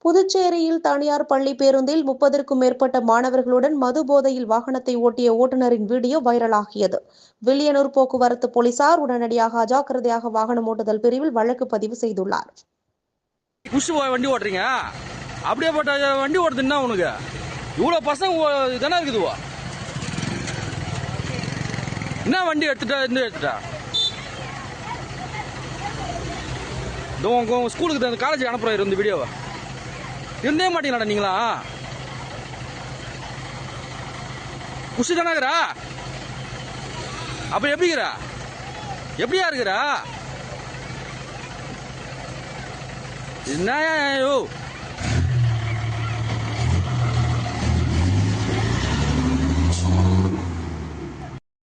புதுச்சேரியில் தனியார் பள்ளி பேருந்தில் 30க்கும் மேற்பட்ட மாணவர்களுடன் மது போதையில் வாகனத்தை ஓட்டிய ஓட்டுநரின் வீடியோ வைரலாகியது. வில்லியனூர் போக்குவரத்து போலீசார் உடனடியாக அஜாக்கிரதையாக வாகனம் ஓட்டுதல் பிரிவில் வழக்கு பதிவு செய்துள்ளார். வண்டி ஓட்டுறீங்க, அப்படியே போட்ட வண்டி ஓட்டுதுன்னா உனக்கு இவ்வளவு பசங்க தானே இருக்குதுவா? என்ன வண்டி எடுத்துட்டா ஸ்கூலுக்கு காலேஜுக்கு அனுப்புறாரு இந்த வீடியோவை. இருந்தே மாட்டீங்களா நீங்களா? குஷி தானாகிறா? அப்ப எப்படிங்கிறா? எப்படியா இருக்கிறா? என்ன